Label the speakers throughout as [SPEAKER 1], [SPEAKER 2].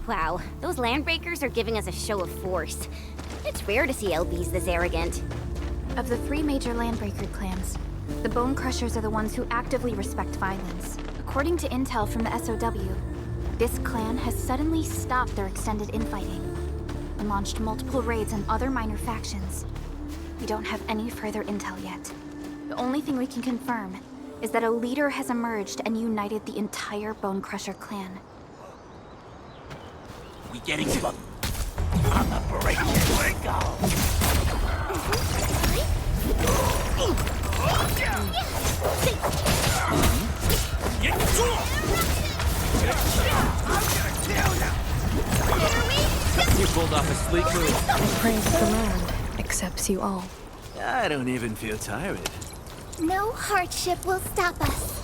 [SPEAKER 1] Wow, those landbreakers are giving us a show of force. It's rare to see LBs this arrogant.
[SPEAKER 2] Of the 3 major landbreaker clans, the Bone Crushers are the ones who actively respect violence. According to intel from the SOW, this clan has suddenly stopped their extended infighting and launched multiple raids on other minor factions. We don't have any further intel yet. The only thing we can confirm is that a leader has emerged and united the entire Bone Crusher clan.
[SPEAKER 3] We getting on the break. Here we go.
[SPEAKER 4] You pulled off a sleek move.
[SPEAKER 5] Praise the land accepts you all.
[SPEAKER 4] I don't even feel tired.
[SPEAKER 1] No hardship will stop us.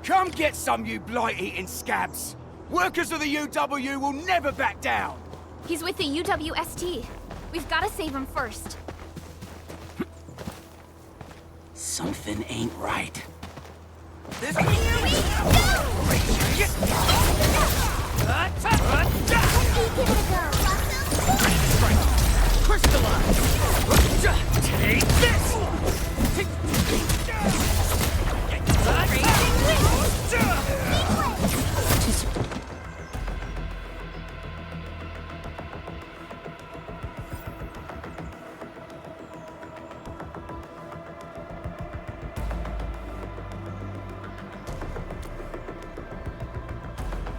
[SPEAKER 3] Come get some, you blight-eating scabs! Workers of the UW will never back down!
[SPEAKER 2] He's with the UWST. We've got to save him first.
[SPEAKER 3] Something ain't right. This
[SPEAKER 1] Here we go! Give it a go.
[SPEAKER 3] Crystallize! Take this!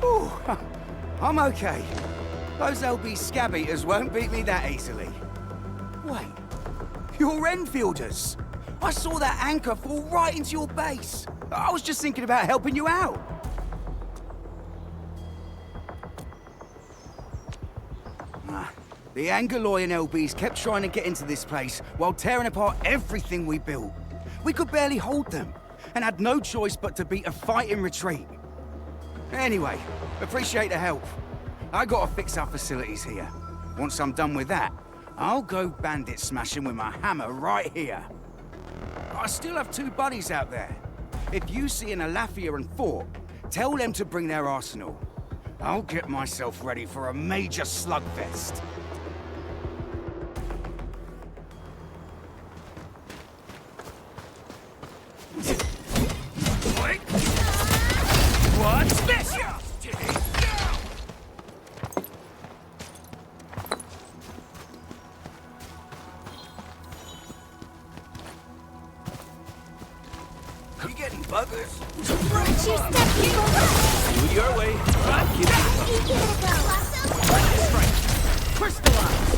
[SPEAKER 3] Ooh, I'm okay. Those LB scab eaters won't beat me that easily. Wait, you're Enfielders! I saw that anchor fall right into your base. I was just thinking about helping you out. The Angaloyan LBs kept trying to get into this place while tearing apart everything we built. We could barely hold them, and had no choice but to beat a fight in retreat. Anyway, appreciate the help. I gotta fix our facilities here. Once I'm done with that, I'll go bandit smashing with my hammer right here. I still have 2 buddies out there. If you see an Alafia and Fort, tell them to bring their arsenal. I'll get myself ready for a major slugfest. What's this? You getting buggers?
[SPEAKER 1] Watch your step, people.
[SPEAKER 4] Do it your way.
[SPEAKER 1] Give it a go.
[SPEAKER 3] Crystallize!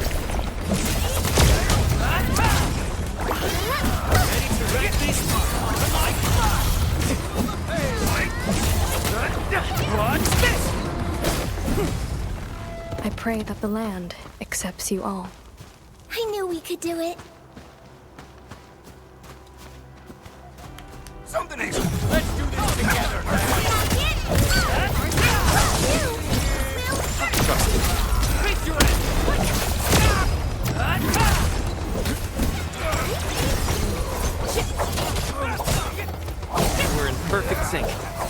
[SPEAKER 4] Ready to wreck these
[SPEAKER 3] What's this?
[SPEAKER 5] I pray that the land accepts you all.
[SPEAKER 1] I knew we could do it.
[SPEAKER 3] Something is. Let's do this together. Face your end.
[SPEAKER 4] We're in perfect sync.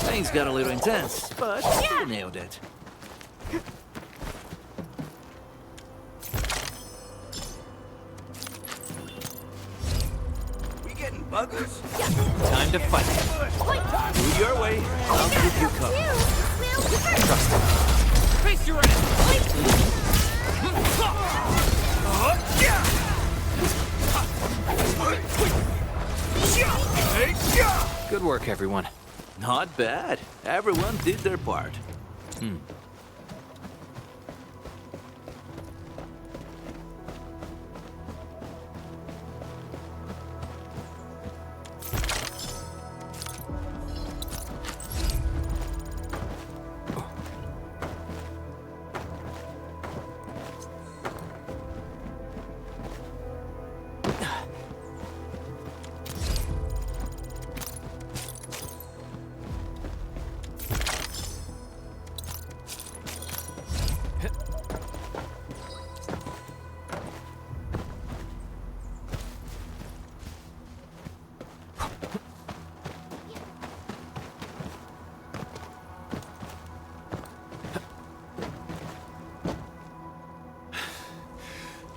[SPEAKER 4] Things got a little intense, but still nailed it.
[SPEAKER 3] We getting buggers?
[SPEAKER 4] Time to fight. Do it your way. I'll give you cover. Trust me.
[SPEAKER 3] Face your end.
[SPEAKER 4] Good work, everyone. Not bad. Everyone did their part.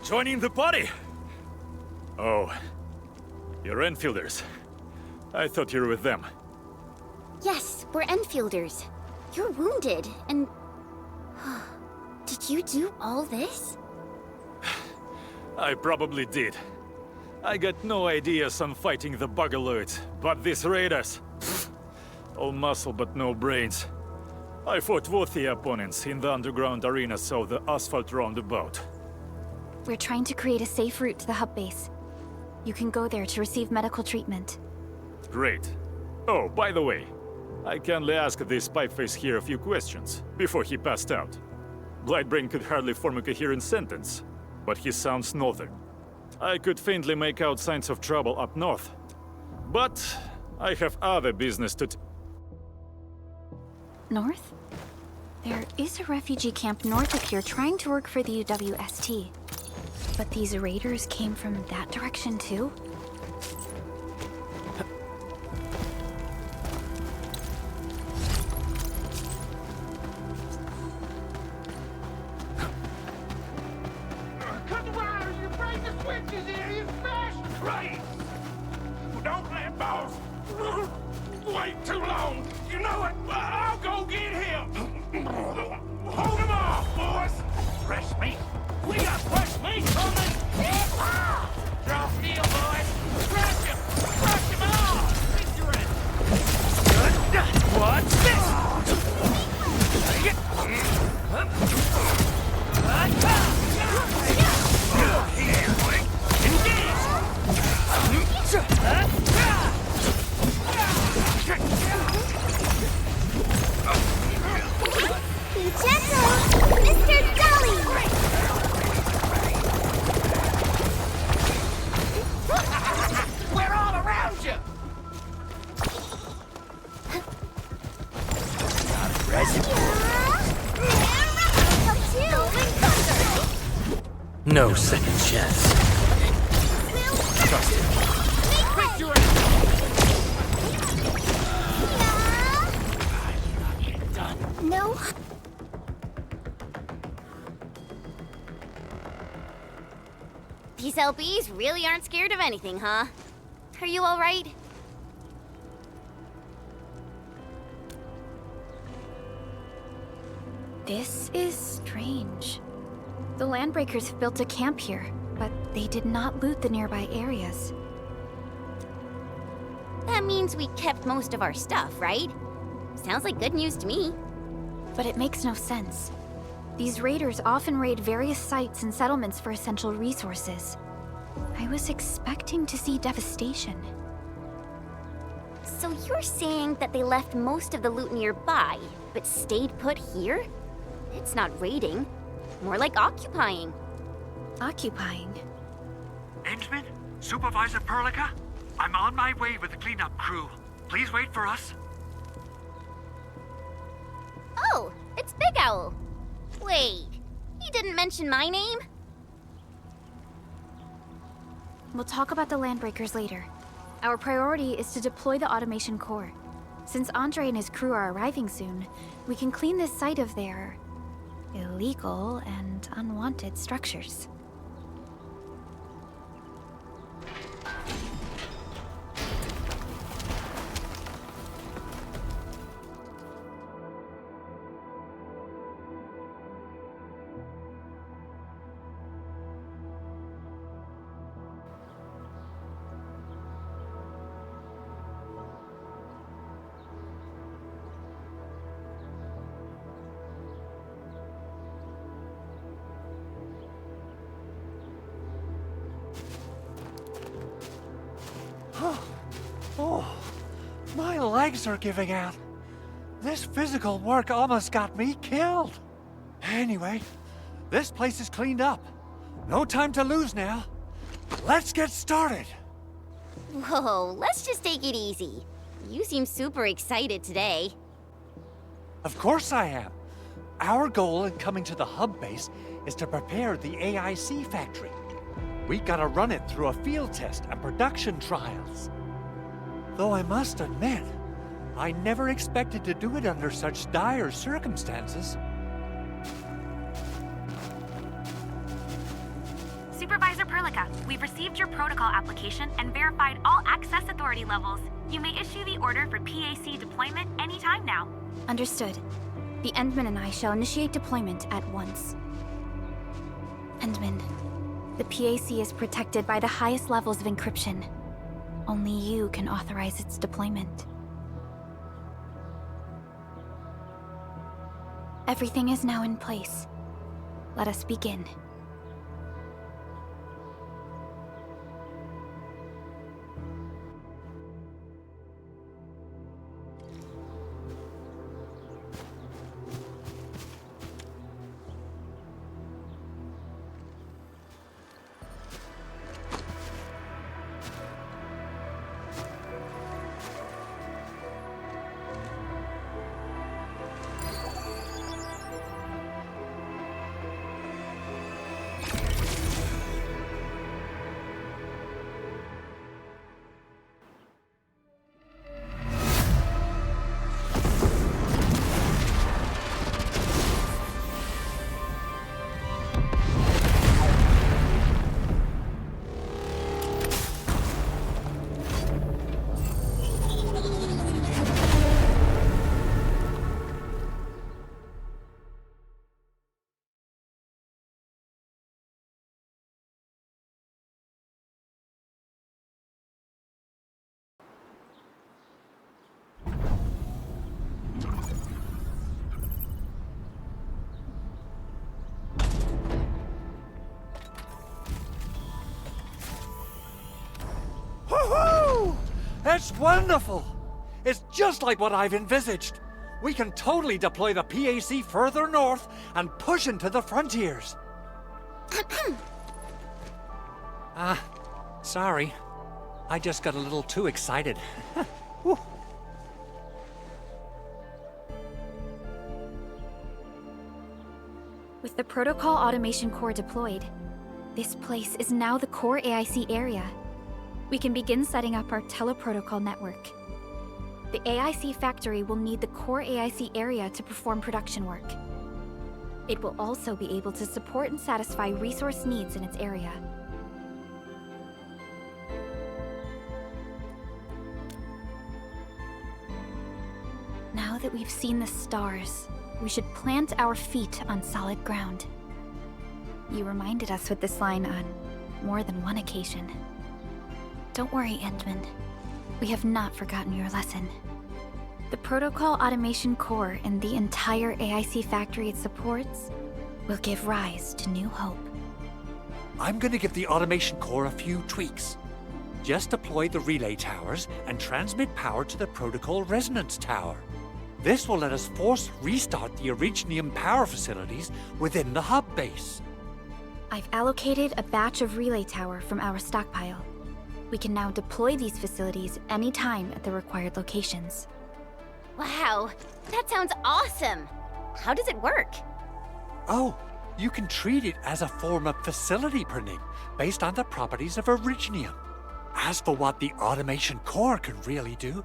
[SPEAKER 6] Joining the party? Oh, you're Enfielders. I thought you were with them.
[SPEAKER 1] Yes, we're Enfielders. You're wounded, and... Did you do all this?
[SPEAKER 6] I probably did. I got no ideas on fighting the Bugaloids, but these raiders... all muscle but no brains. I fought worthy opponents in the underground arenas of the asphalt roundabout.
[SPEAKER 2] We're trying to create a safe route to the hub base. You can go there to receive medical treatment.
[SPEAKER 6] Great. Oh, by the way, I kindly asked this pipeface here a few questions before he passed out. Blightbrain could hardly form a coherent sentence, but he sounds northern. I could faintly make out signs of trouble up north. But I have other business to
[SPEAKER 2] North? There is a refugee camp north of here trying to work for the UWST. But these raiders came from that direction too?
[SPEAKER 7] Cut the wires! You break the switches here! You smash! Right! Don't let boss wait too long! You know what? I'll go get him! Hold him off, boys! Fresh meat! We got fresh meat coming! Draw steel, boys! Crush him! Crush him off! Victory! What's this?
[SPEAKER 1] Be gentle, Mr. Dolly!
[SPEAKER 7] We're all around you!
[SPEAKER 4] No second chance. Trust him.
[SPEAKER 1] No. These LBs really aren't scared of anything, huh? Are you all right?
[SPEAKER 2] This is strange. The Landbreakers have built a camp here, but they did not loot the nearby areas.
[SPEAKER 1] That means we kept most of our stuff, right? Sounds like good news to me.
[SPEAKER 2] But it makes no sense. These raiders often raid various sites and settlements for essential resources. I was expecting to see devastation.
[SPEAKER 1] So you're saying that they left most of the loot nearby, but stayed put here? It's not raiding. More like occupying.
[SPEAKER 2] Occupying?
[SPEAKER 8] Endman? Supervisor Perlica? I'm on my way with the cleanup crew. Please wait for us.
[SPEAKER 1] Oh, it's Big Owl. Wait, he didn't mention my name?
[SPEAKER 2] We'll talk about the Landbreakers later. Our priority is to deploy the automation core. Since Andre and his crew are arriving soon, we can clean this site of their illegal and unwanted structures.
[SPEAKER 8] Oh, my legs are giving out. This physical work almost got me killed. Anyway, this place is cleaned up. No time to lose now. Let's get started.
[SPEAKER 1] Whoa, let's just take it easy. You seem super excited today.
[SPEAKER 8] Of course I am. Our goal in coming to the hub base is to prepare the AIC factory. We gotta run it through a field test and production trials. Though I must admit, I never expected to do it under such dire circumstances.
[SPEAKER 2] Supervisor Perlica, we've received your protocol application and verified all access authority levels. You may issue the order for PAC deployment anytime now. Understood. The Endman and I shall initiate deployment at once. Endman, the PAC is protected by the highest levels of encryption. Only you can authorize its deployment. Everything is now in place. Let us begin.
[SPEAKER 8] Woohoo! It's wonderful! It's just like what I've envisaged. We can totally deploy the PAC further north and push into the frontiers. Sorry. I just got a little too excited. Whew.
[SPEAKER 2] With the Protocol Automation Core deployed, this place is now the core AIC area. We can begin setting up our teleprotocol network. The AIC factory will need the core AIC area to perform production work. It will also be able to support and satisfy resource needs in its area. Now that we've seen the stars, we should plant our feet on solid ground. You reminded us with this line on more than one occasion. Don't worry, Endman. We have not forgotten your lesson. The Protocol Automation Core and the entire AIC factory it supports will give rise to new hope.
[SPEAKER 8] I'm gonna give the automation core a few tweaks. Just deploy the relay towers and transmit power to the protocol resonance tower. This will let us force restart the Originium power facilities within the hub base.
[SPEAKER 2] I've allocated a batch of relay tower from our stockpile. We can now deploy these facilities anytime at the required locations.
[SPEAKER 1] Wow, that sounds awesome! How does it work?
[SPEAKER 8] Oh, you can treat it as a form of facility printing based on the properties of Originium. As for what the automation core can really do,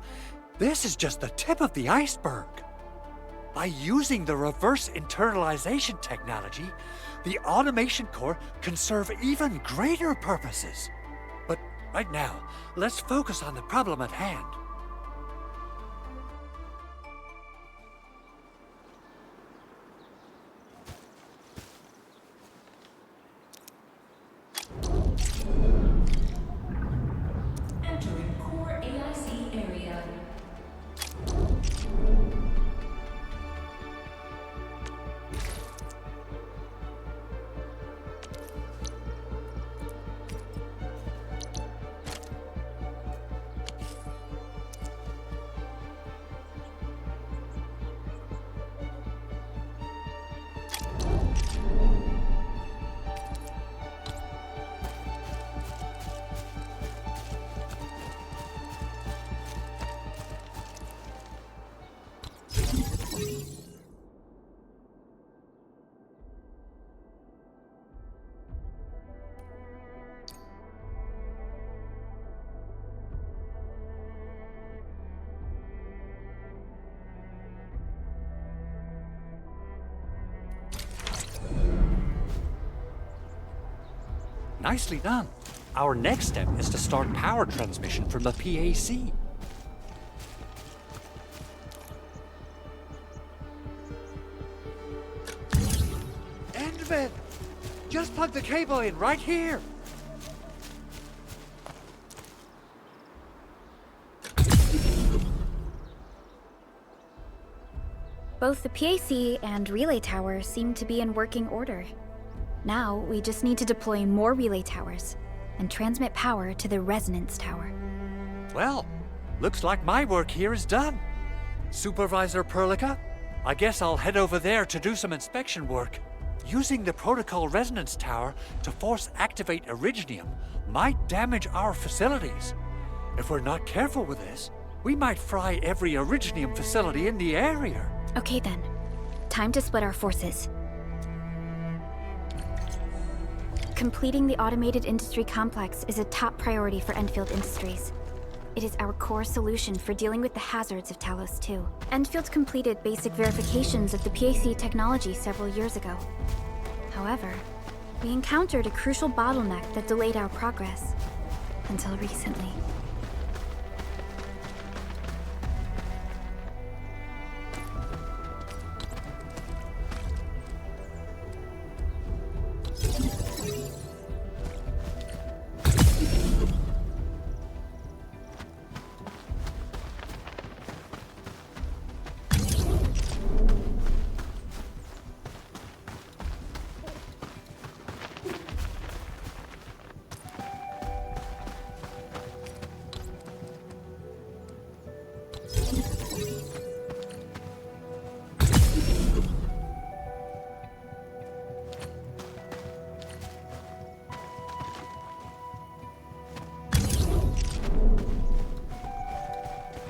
[SPEAKER 8] this is just the tip of the iceberg. By using the reverse internalization technology, the automation core can serve even greater purposes. But right now, let's focus on the problem at hand.
[SPEAKER 9] Entering core AIC area.
[SPEAKER 8] Nicely done. Our next step is to start power transmission from the PAC. End of it! Just plug the cable in right here!
[SPEAKER 2] Both the PAC and relay tower seem to be in working order. Now, we just need to deploy more relay towers and transmit power to the resonance tower.
[SPEAKER 8] Well, looks like my work here is done. Supervisor Perlica, I guess I'll head over there to do some inspection work. Using the protocol resonance tower to force activate Originium might damage our facilities. If we're not careful with this, we might fry every Originium facility in the area.
[SPEAKER 2] Okay then, time to split our forces. Completing the automated industry complex is a top priority for Endfield Industries. It is our core solution for dealing with the hazards of Talos 2. Endfield completed basic verifications of the PAC technology several years ago. However, we encountered a crucial bottleneck that delayed our progress. Until recently.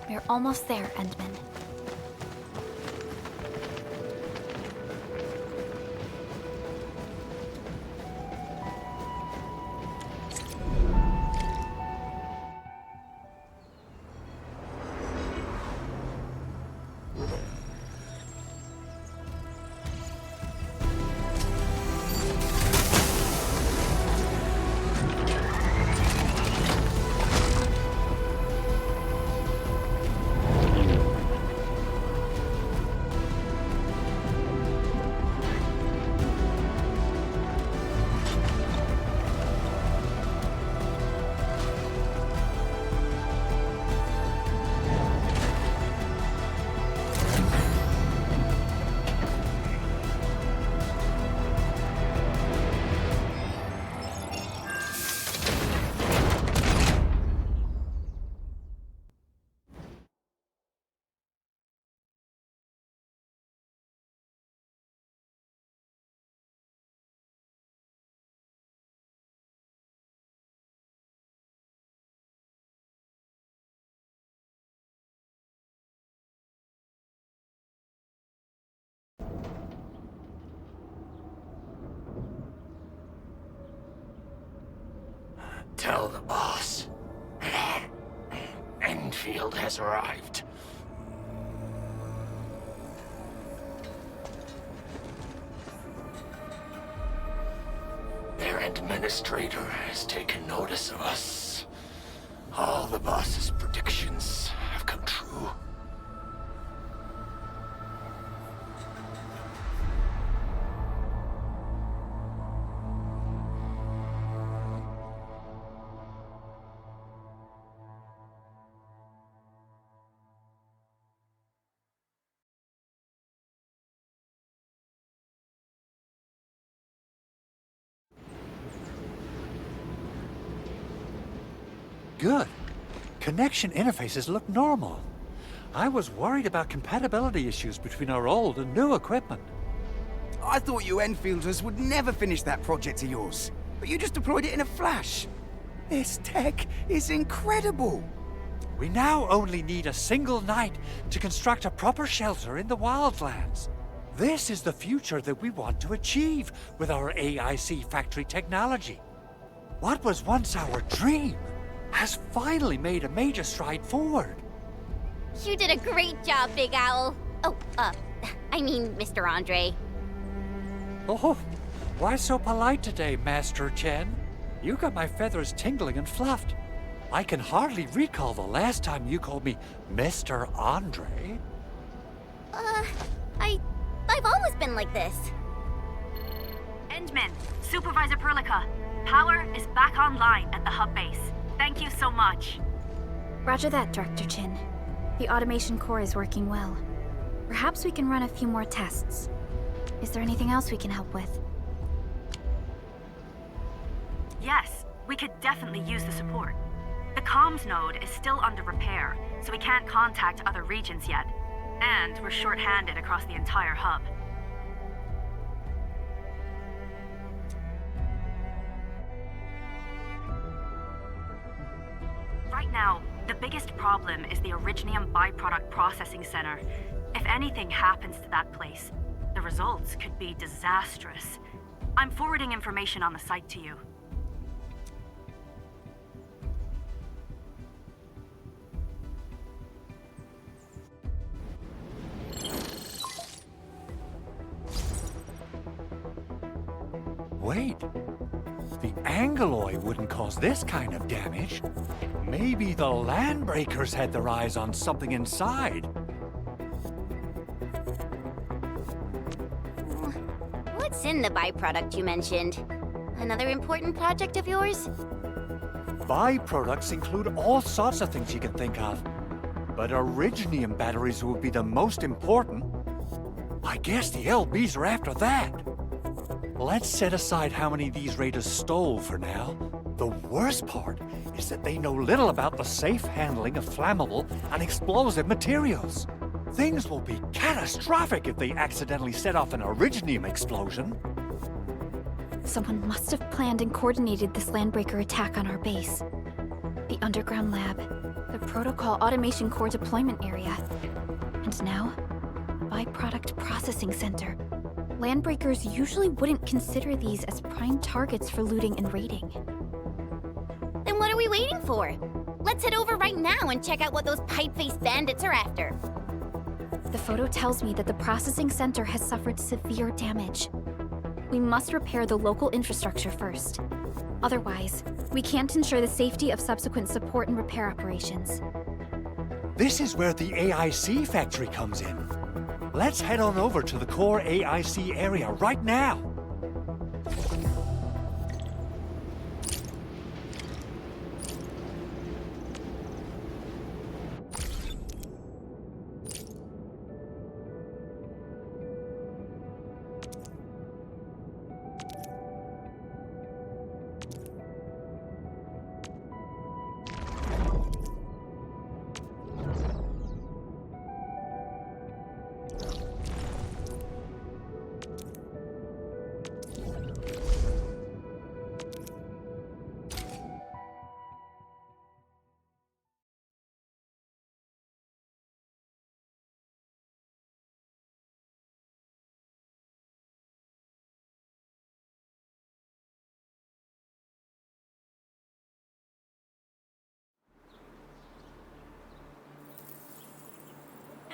[SPEAKER 2] We're almost there, Endman.
[SPEAKER 7] Tell the boss. Enfield has arrived. Their administrator has taken notice of us. All the boss's predictions have come true.
[SPEAKER 8] Good. Connection interfaces look normal. I was worried about compatibility issues between our old and new equipment.
[SPEAKER 3] I thought you Enfielders would never finish that project of yours, but you just deployed it in a flash. This tech is incredible.
[SPEAKER 8] We now only need a single night to construct a proper shelter in the wildlands. This is the future that we want to achieve with our AIC factory technology. What was once our dream has finally made a major stride forward.
[SPEAKER 1] You did a great job, Big Owl. Oh, I mean, Mr. Andre.
[SPEAKER 8] Oh, why so polite today, Master Chen? You got my feathers tingling and fluffed. I can hardly recall the last time you called me Mr. Andre.
[SPEAKER 1] I've always been like this.
[SPEAKER 10] Endman, Supervisor Perlica, power is back online at the hub base. Thank you so much.
[SPEAKER 2] Roger that, Director Chin. The automation core is working well. Perhaps we can run a few more tests. Is there anything else we can help with?
[SPEAKER 10] Yes, we could definitely use the support. The comms node is still under repair, so we can't contact other regions yet. And we're short-handed across the entire hub. Right now, the biggest problem is the Originium byproduct processing center. If anything happens to that place, the results could be disastrous. I'm forwarding information on the site to you.
[SPEAKER 8] Wait. The Angeloy wouldn't cause this kind of damage. Maybe the Landbreakers had their eyes on something inside.
[SPEAKER 1] What's in the byproduct you mentioned? Another important project of yours?
[SPEAKER 8] Byproducts include all sorts of things you can think of. But Originium batteries will be the most important. I guess the LBs are after that. Let's set aside how many these raiders stole for now. The worst part is that they know little about the safe handling of flammable and explosive materials. Things will be catastrophic if they accidentally set off an Originium explosion.
[SPEAKER 2] Someone must have planned and coordinated this Landbreaker attack on our base. The underground lab, the protocol automation core deployment area, and now, a byproduct processing center. Landbreakers usually wouldn't consider these as prime targets for looting and raiding.
[SPEAKER 1] Then what are we waiting for? Let's head over right now and check out what those pipe-faced bandits are after.
[SPEAKER 2] The photo tells me that the processing center has suffered severe damage. We must repair the local infrastructure first. Otherwise, we can't ensure the safety of subsequent support and repair operations.
[SPEAKER 8] This is where the AIC factory comes in. Let's head on over to the core AIC area right now.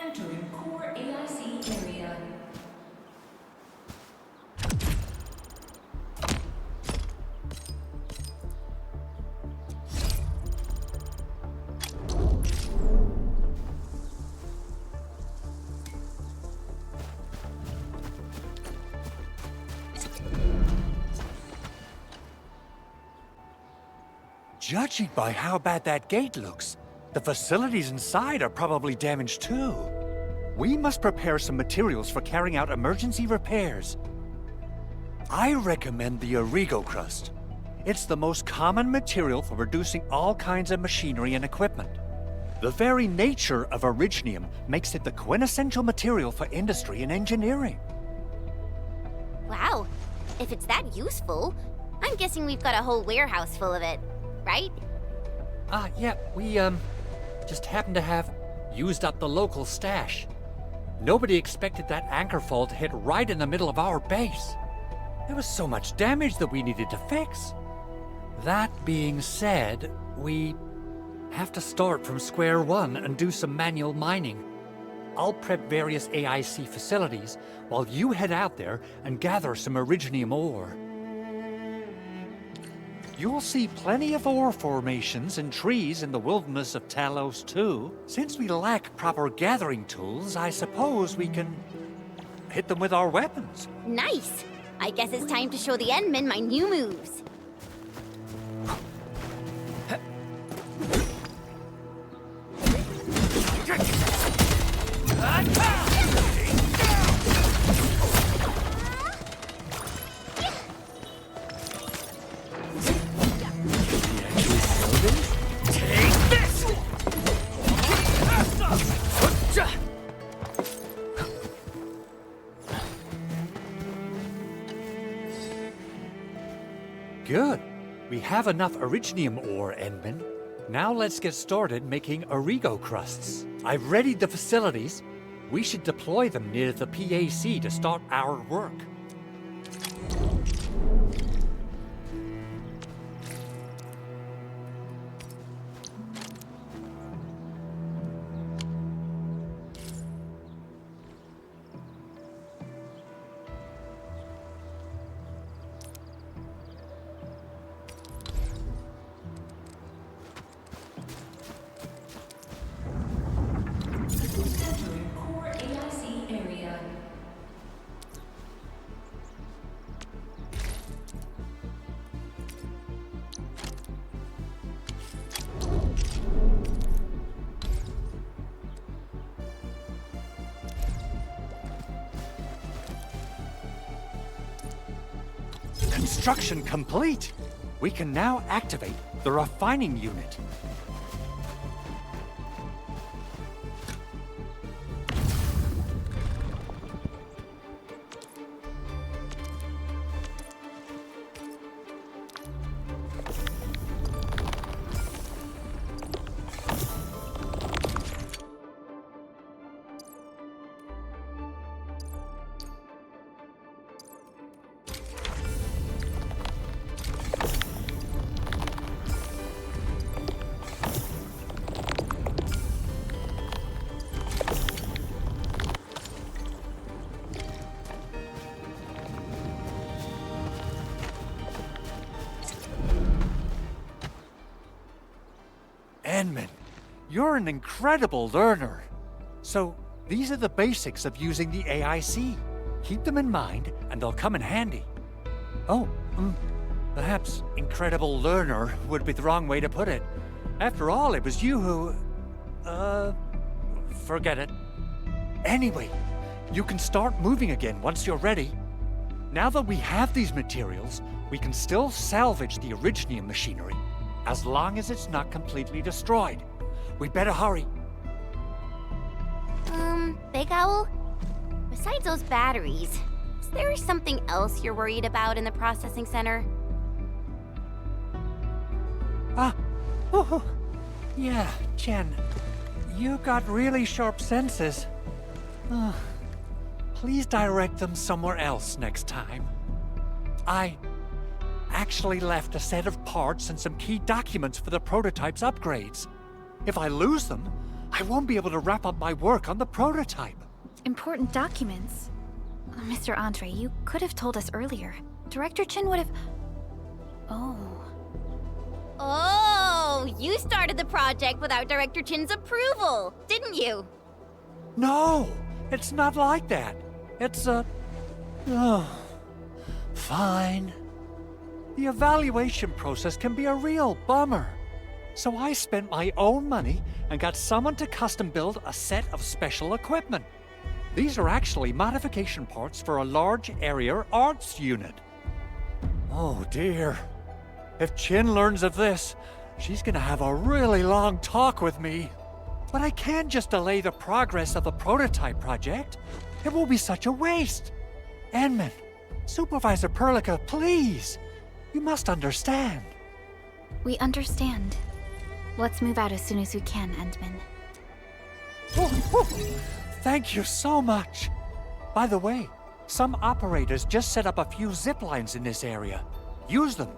[SPEAKER 9] Entering core AIC area.
[SPEAKER 8] Judging by how bad that gate looks, the facilities inside are probably damaged too. We must prepare some materials for carrying out emergency repairs. I recommend the Origo crust. It's the most common material for producing all kinds of machinery and equipment. The very nature of Originium makes it the quintessential material for industry and engineering.
[SPEAKER 1] Wow, if it's that useful, I'm guessing we've got a whole warehouse full of it, right?
[SPEAKER 11] Yeah, we, just happen to have used up the local stash. Nobody expected that anchor fall to hit right in the middle of our base. There was so much damage that we needed to fix. That being said, we have to start from square one and do some manual mining. I'll prep various AIC facilities while you head out there and gather some Originium ore.
[SPEAKER 8] You'll see plenty of ore formations and trees in the wilderness of Talos too. Since we lack proper gathering tools, I suppose we can hit them with our weapons.
[SPEAKER 1] Nice! I guess it's time to show the Endmen my new moves.
[SPEAKER 8] Good. We have enough Originium ore, Endman. Now let's get started making Origo crusts. I've readied the facilities. We should deploy them near the PAC to start our work.
[SPEAKER 9] Entering core AIC area.
[SPEAKER 8] Construction complete! We can now activate the refining unit. Endman, you're an incredible learner. So, these are the basics of using the AIC. Keep them in mind, and they'll come in handy. Oh, perhaps incredible learner would be the wrong way to put it. After all, it was you who... forget it. Anyway, you can start moving again once you're ready. Now that we have these materials, we can still salvage the Originium machinery, as long as it's not completely destroyed. We better hurry.
[SPEAKER 1] Big Owl? Besides those batteries, is there something else you're worried about in the processing center?
[SPEAKER 8] Yeah, Jen. You got really sharp senses. Please direct them somewhere else next time. I actually left a set of parts and some key documents for the prototype's upgrades. If I lose them, I won't be able to wrap up my work on the prototype.
[SPEAKER 2] Important documents. Mr. Andre, you could have told us earlier. Director Chin would have...
[SPEAKER 1] Oh, you started the project without Director Chin's approval, didn't you?
[SPEAKER 8] No, it's not like that. It's fine. The evaluation process can be a real bummer. So I spent my own money and got someone to custom build a set of special equipment. These are actually modification parts for a large area arts unit. Oh dear. If Chin learns of this, she's gonna have a really long talk with me. But I can't just delay the progress of the prototype project. It will be such a waste. Endman, Supervisor Perlica, please. You must understand.
[SPEAKER 2] We understand. Let's move out as soon as we can, Endman.
[SPEAKER 8] Thank you so much. By the way, some operators just set up a few zip lines in this area. Use them.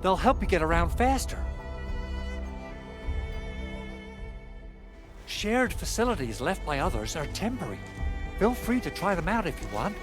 [SPEAKER 8] They'll help you get around faster. Shared facilities left by others are temporary. Feel free to try them out if you want.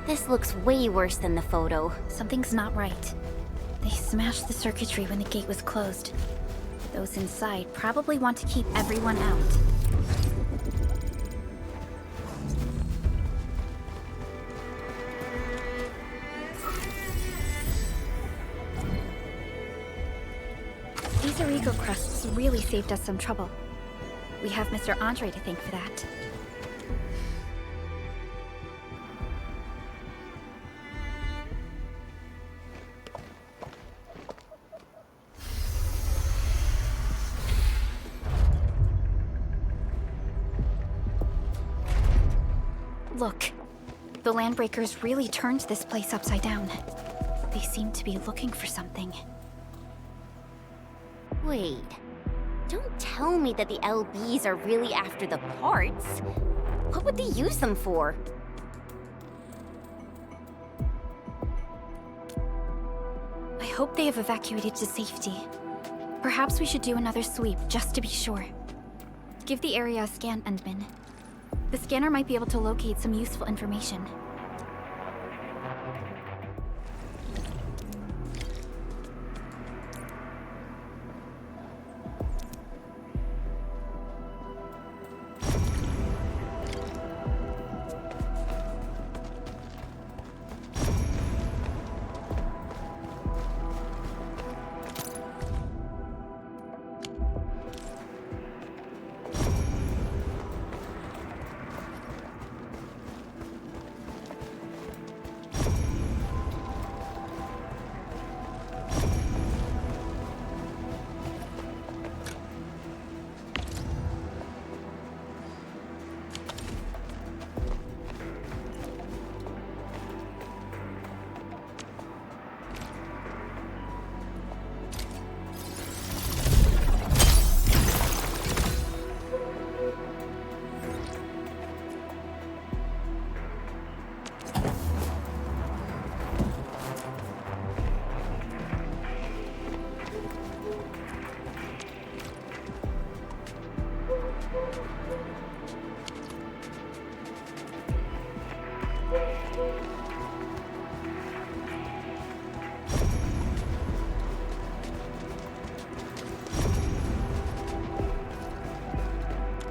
[SPEAKER 1] This looks way worse than the photo.
[SPEAKER 2] Something's not right. They smashed the circuitry when the gate was closed. Those inside probably want to keep everyone out. These Origo crusts really saved us some trouble. We have Mr. Andre to thank for that. Look, the Landbreakers really turned this place upside down. They seem to be looking for something.
[SPEAKER 1] Wait, don't tell me that the LBs are really after the parts. What would they use them for?
[SPEAKER 2] I hope they have evacuated to safety. Perhaps we should do another sweep, just to be sure. Give the area a scan, Endman. The scanner might be able to locate some useful information.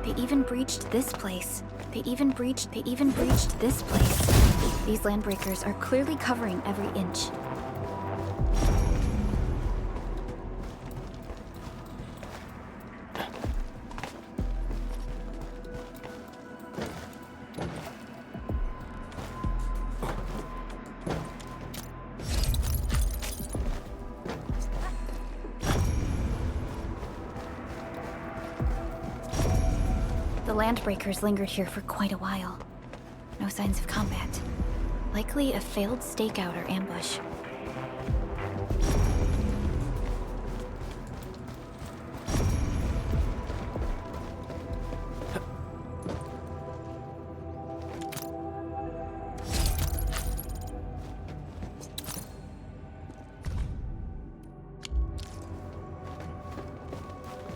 [SPEAKER 2] They even breached this place. They even breached this place. These Landbreakers are clearly covering every inch. The Landbreakers lingered here for quite a while. No signs of combat. Likely a failed stakeout or ambush.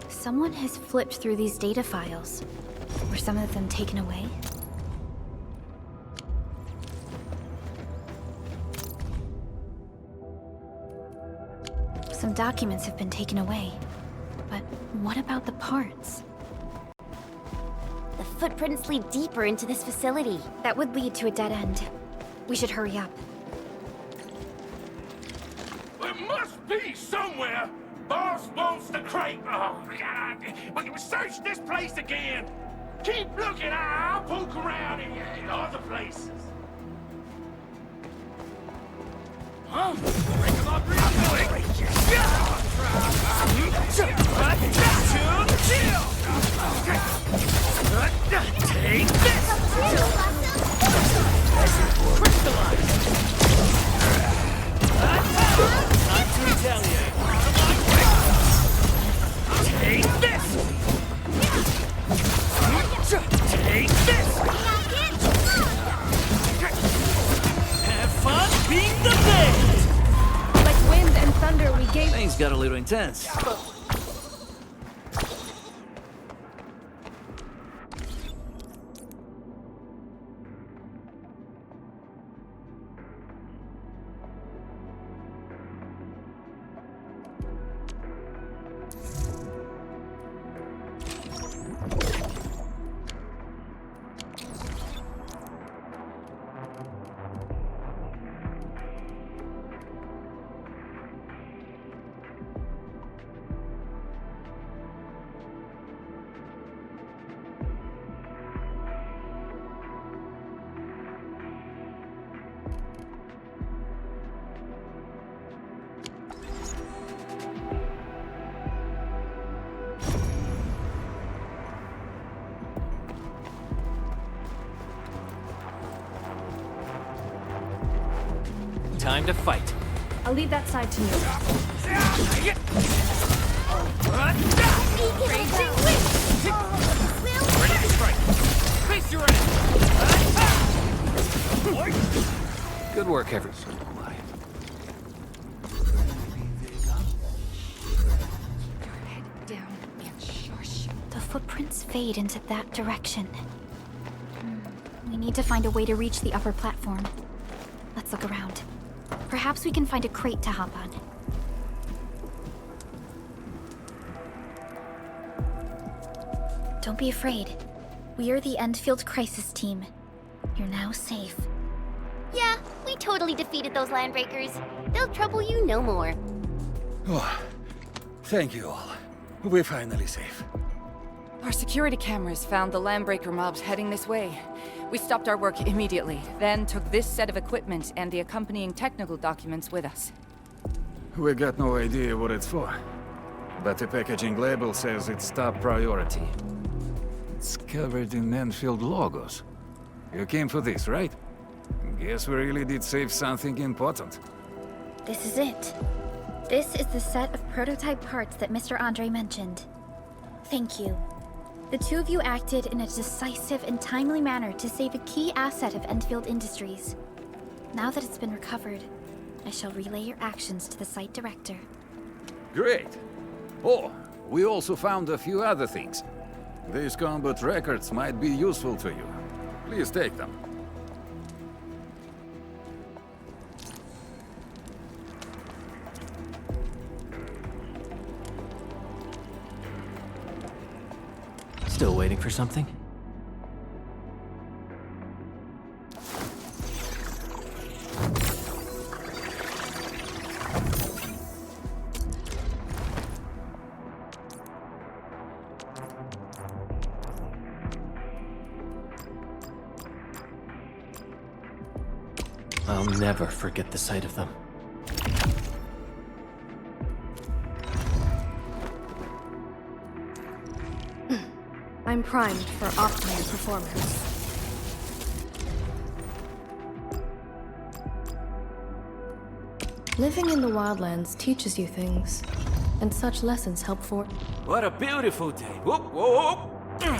[SPEAKER 2] Someone has flipped through these data files. Were some of them taken away? Some documents have been taken away. But what about the parts?
[SPEAKER 1] footprints lead deeper into this facility.
[SPEAKER 2] That would lead to a dead end. We should hurry up.
[SPEAKER 7] There must be somewhere. Boss wants the crate. Oh, God. We can search this place again. Keep looking. I'll poke around in other places. Huh? Break them up real quick. Take this! Crystallize! Time to retaliate. Take this! Take this! Have fun being the best!
[SPEAKER 5] Like wind and thunder, we gave.
[SPEAKER 4] Things got a little intense. Time to fight.
[SPEAKER 5] I'll leave that side to you.
[SPEAKER 7] Raging wind! Ready to strike! Face your enemy!
[SPEAKER 4] Good work, everyone.
[SPEAKER 2] Head down and shush. The footprints fade into that direction. We need to find a way to reach the upper platform. Let's look around. Perhaps we can find a crate to hop on. Don't be afraid. We are the Endfield Crisis Team. You're now safe.
[SPEAKER 1] Yeah, we totally defeated those landbreakers. They'll trouble you no more.
[SPEAKER 3] Oh, thank you all. We're finally safe.
[SPEAKER 12] Our security cameras found the landbreaker mobs heading this way. We stopped our work immediately, then took this set of equipment and the accompanying technical documents with us.
[SPEAKER 13] We got no idea what it's for, but the packaging label says it's top priority. It's covered in Enfield logos. You came for this, right? Guess we really did save something important.
[SPEAKER 2] This is it. This is the set of prototype parts that Mr. Andre mentioned. Thank you. The two of you acted in a decisive and timely manner to save a key asset of Endfield Industries. Now that it's been recovered, I shall relay your actions to the site director.
[SPEAKER 13] Great. Oh, we also found a few other things. These combat records might be useful to you. Please take them.
[SPEAKER 4] Still waiting for something? I'll never forget the sight of them.
[SPEAKER 5] I'm primed for optimal performance. Living in the wildlands teaches you things, and such lessons help for...
[SPEAKER 4] What a beautiful day! Whoop, whoop, whoop.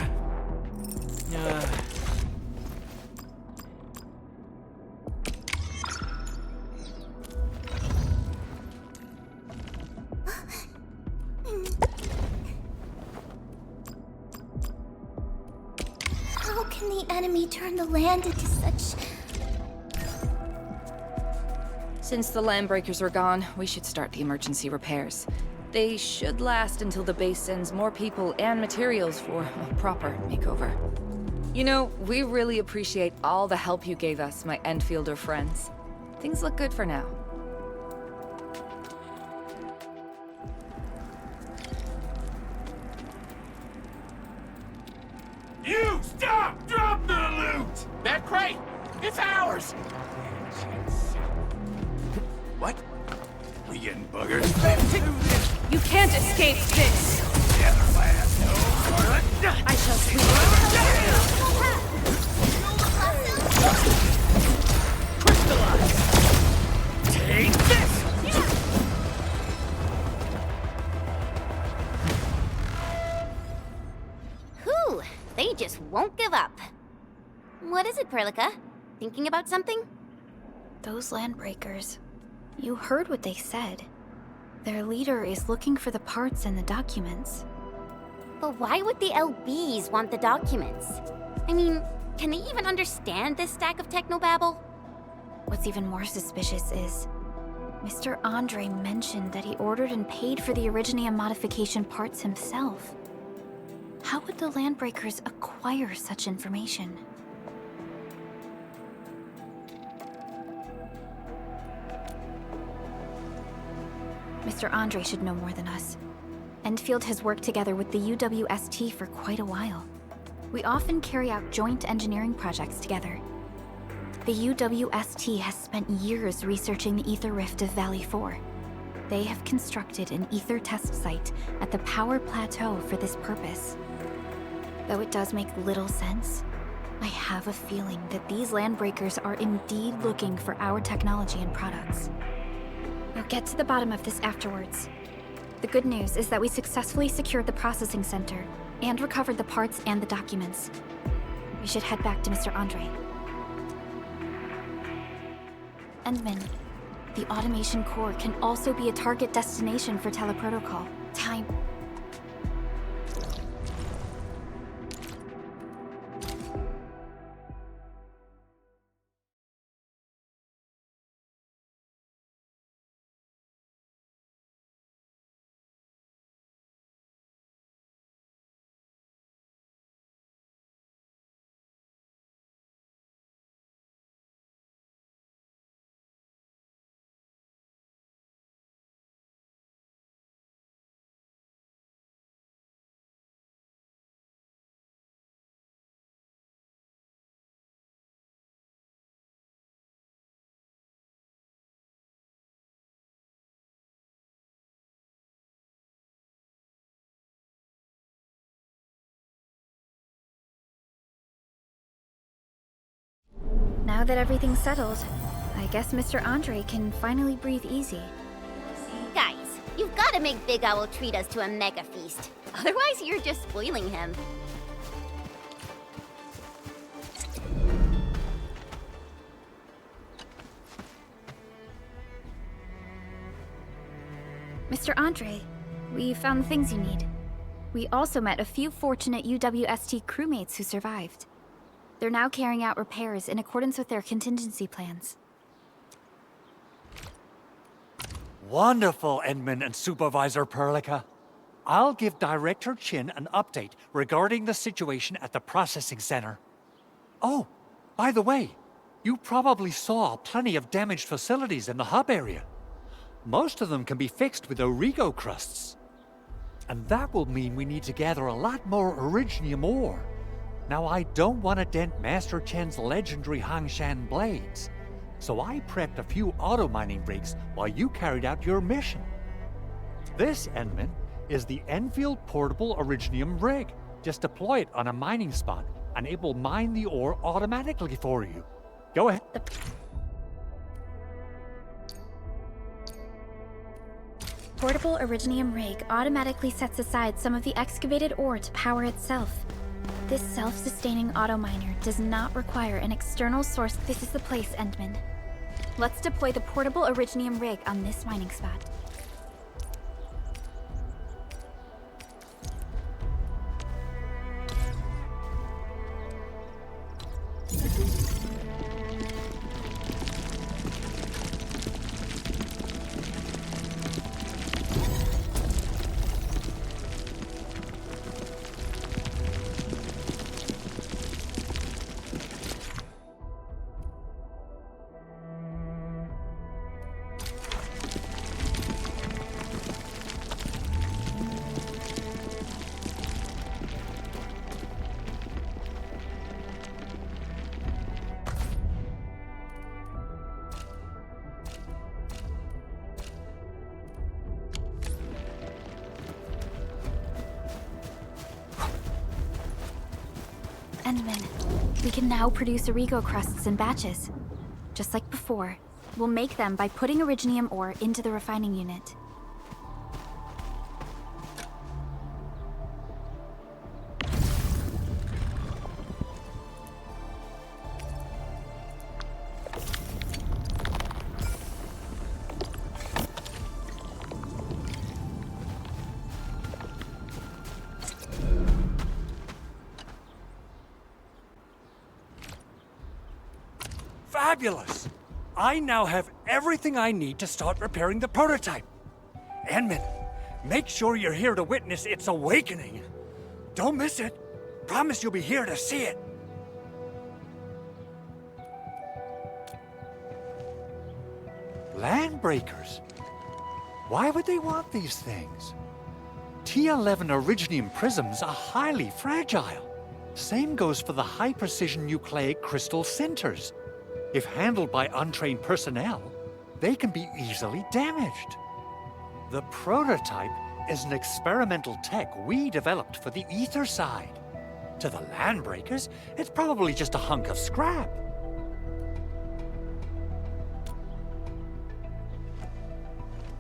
[SPEAKER 1] How can the enemy turn the land into such...
[SPEAKER 12] Since the landbreakers are gone, we should start the emergency repairs. They should last until the base sends more people and materials for a proper makeover. You know, we really appreciate all the help you gave us, my Enfielder friends. Things look good for now.
[SPEAKER 7] You stop! Drop the loot! That crate! It's ours! What? We getting buggers?
[SPEAKER 12] You can't escape this! I shall sweep crystallize! Take this!
[SPEAKER 1] Whew, they just won't give up. What is it, Perlica? Thinking about something?
[SPEAKER 2] Those landbreakers. You heard what they said. Their leader is looking for the parts and the documents.
[SPEAKER 1] But why would the LBs want the documents? I mean, can they even understand this stack of technobabble?
[SPEAKER 2] What's even more suspicious is Mr. Andre mentioned that he ordered and paid for the Originium modification parts himself. How would the landbreakers acquire such information? Mr. Andre should know more than us. Endfield has worked together with the UWST for quite a while. We often carry out joint engineering projects together. The UWST has spent years researching the Ether Rift of Valley 4. They have constructed an Ether test site at the Power Plateau for this purpose. Though it does make little sense, I have a feeling that these landbreakers are indeed looking for our technology and products. We'll get to the bottom of this afterwards. The good news is that we successfully secured the processing center and recovered the parts and the documents. We should head back to Mr. Andre. Endman, the automation core can also be a target destination for teleprotocol. Time. Now that everything's settled, I guess Mr. Andre can finally breathe easy.
[SPEAKER 1] Guys, you've got to make Big Owl treat us to a mega feast. Otherwise, you're just spoiling him.
[SPEAKER 2] Mr. Andre, we found the things you need. We also met a few fortunate UWST crewmates who survived. They're now carrying out repairs in accordance with their contingency plans.
[SPEAKER 8] Wonderful, Edmund and Supervisor Perlica. I'll give Director Chin an update regarding the situation at the processing center. Oh, by the way, you probably saw plenty of damaged facilities in the hub area. Most of them can be fixed with Origo crusts. And that will mean we need to gather a lot more Originium ore. Now, I don't want to dent Master Chen's legendary Hangshan blades, so I prepped a few auto-mining rigs while you carried out your mission. This, Enman, is the Enfield Portable Originium rig. Just deploy it on a mining spot, and it will mine the ore automatically for you. Go ahead.
[SPEAKER 2] Portable Originium rig automatically sets aside some of the excavated ore to power itself. This self-sustaining auto-miner does not require an external source. This is the place, Endman. Let's deploy the portable Originium rig on this mining spot. Endman, we can now produce Origo crusts in batches. Just like before, we'll make them by putting Originium ore into the refining unit.
[SPEAKER 8] Fabulous! I now have everything I need to start repairing the prototype. Enman, make sure you're here to witness its awakening. Don't miss it. Promise you'll be here to see it. Landbreakers? Why would they want these things? T11 Originium prisms are highly fragile. Same goes for the high-precision nucleic crystal centers. If handled by untrained personnel, they can be easily damaged. The prototype is an experimental tech we developed for the ether side. To the Landbreakers, it's probably just a hunk of scrap.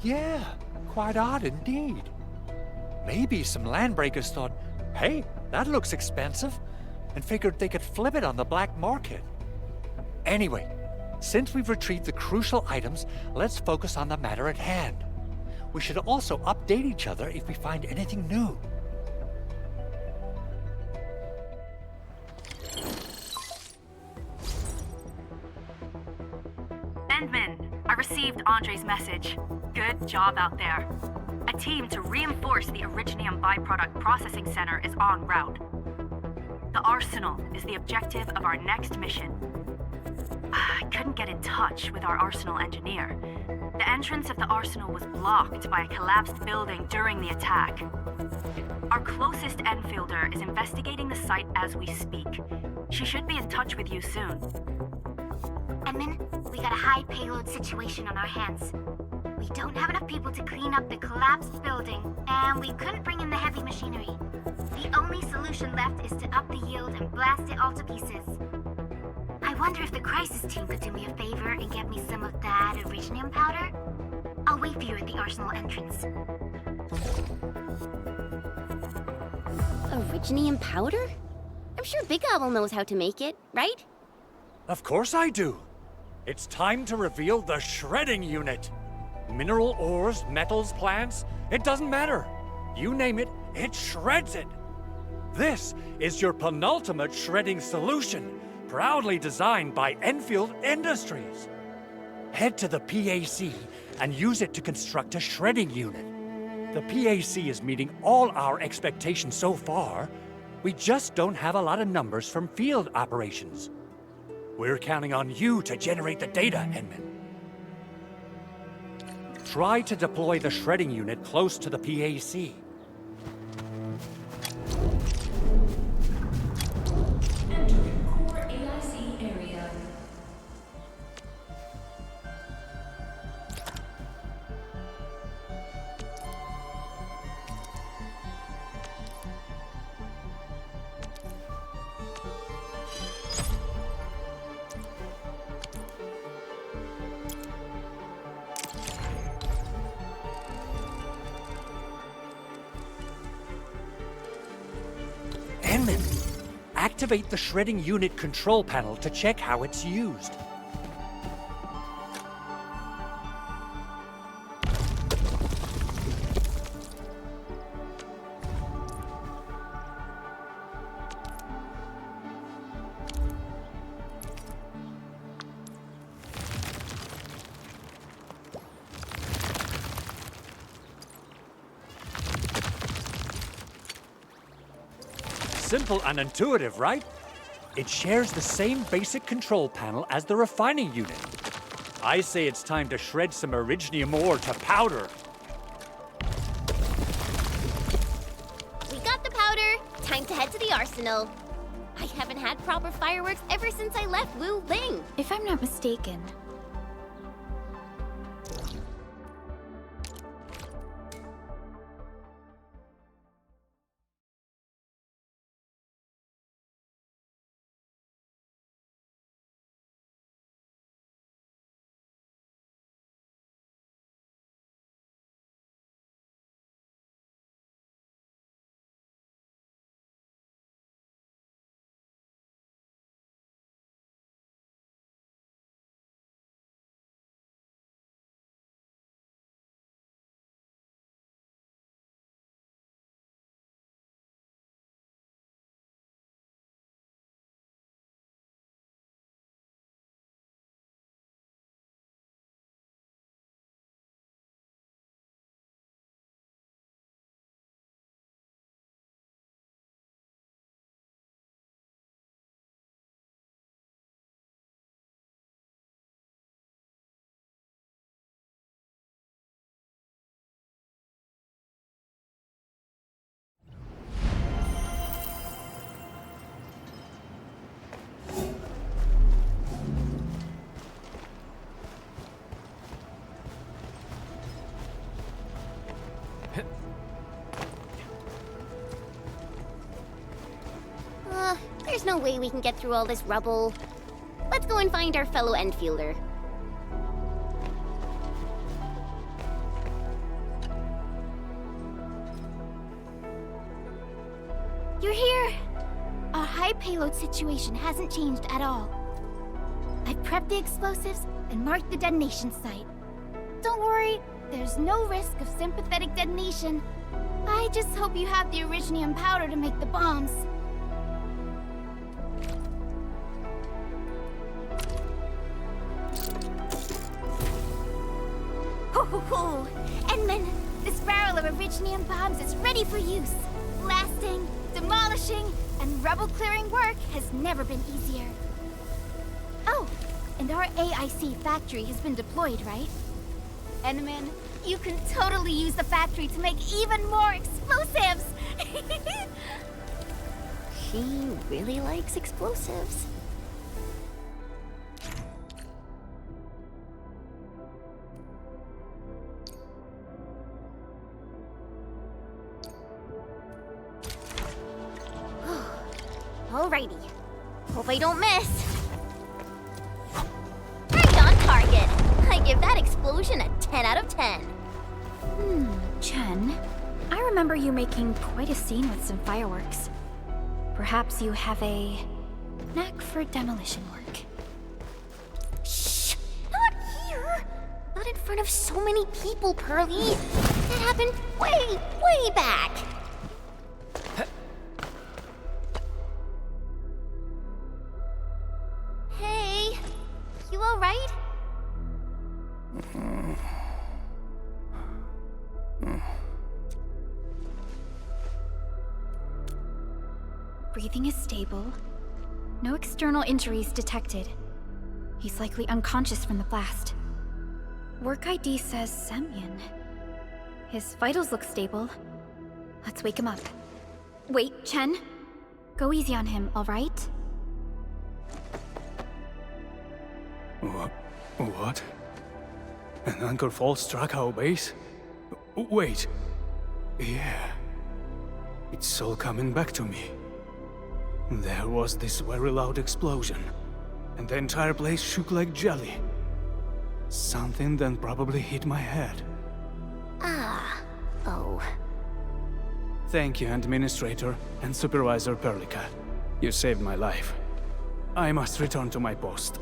[SPEAKER 8] Yeah, quite odd indeed. Maybe some Landbreakers thought, hey, that looks expensive, and figured they could flip it on the black market. Anyway, since we've retrieved the crucial items, let's focus on the matter at hand. We should also update each other if we find anything new.
[SPEAKER 10] Endman, I received Andre's message. Good job out there. A team to reinforce the Originium byproduct processing center is en route. The arsenal is the objective of our next mission. I couldn't get in touch with our arsenal engineer. The entrance of the arsenal was blocked by a collapsed building during the attack. Our closest Enfielder is investigating the site as we speak. She should be in touch with you soon.
[SPEAKER 14] Edmund, we got a high payload situation on our hands. We don't have enough people to clean up the collapsed building, and we couldn't bring in the heavy machinery. The only solution left is to up the yield and blast it all to pieces. I wonder if the crisis team could do me a favor and get me some of that Originium powder? I'll wait for you at the arsenal entrance.
[SPEAKER 1] Originium powder? I'm sure Big Owl knows how to make it, right?
[SPEAKER 8] Of course I do. It's time to reveal the shredding unit. Mineral ores, metals, plants, it doesn't matter. You name it, it shreds it. This is your penultimate shredding solution, proudly designed by Enfield Industries. Head to the PAC and use it to construct a shredding unit. The PAC is meeting all our expectations so far. We just don't have a lot of numbers from field operations. We're counting on you to generate the data, Enman. Try to deploy the shredding unit close to the PAC.
[SPEAKER 9] Entering core AIC area.
[SPEAKER 8] Enman, activate the shredding unit control panel to check how it's used. Simple and intuitive, right? It shares the same basic control panel as the refining unit. I say it's time to shred some Originium ore to powder.
[SPEAKER 1] We got the powder. Time to head to the arsenal. I haven't had proper fireworks ever since I left Wu Ling.
[SPEAKER 2] If I'm not mistaken,
[SPEAKER 1] There's no way we can get through all this rubble. Let's go and find our fellow Endfielder.
[SPEAKER 14] You're here! Our high payload situation hasn't changed at all. I've prepped the explosives and marked the detonation site. Don't worry, there's no risk of sympathetic detonation. I just hope you have the originium powder to make the bombs. Ho! Endman, this barrel of originium bombs is ready for use. Blasting, demolishing, and rubble-clearing work has never been easier. Oh, and our AIC factory has been deployed, right? Endman, you can totally use the factory to make even more explosives!
[SPEAKER 1] She really likes explosives. Alrighty. Hope I don't miss. Right on target. I give that explosion a 10 out of 10.
[SPEAKER 2] Chen, I remember you making quite a scene with some fireworks. Perhaps you have a knack for demolition work.
[SPEAKER 1] Shh! Not here! Not in front of so many people, Pearly. That happened way back. Hey, you alright?
[SPEAKER 2] Breathing is stable. No external injuries detected. He's likely unconscious from the blast. Work ID says Semyon. His vitals look stable. Let's wake him up. Wait, Chen. Go easy on him, alright?
[SPEAKER 15] What? An anchor fault struck our base? Wait. Yeah. It's all coming back to me. There was this very loud explosion, and the entire place shook like jelly. Something then probably hit my head.
[SPEAKER 1] Oh.
[SPEAKER 15] Thank you, Administrator and Supervisor Perlica. You saved my life. I must return to my post.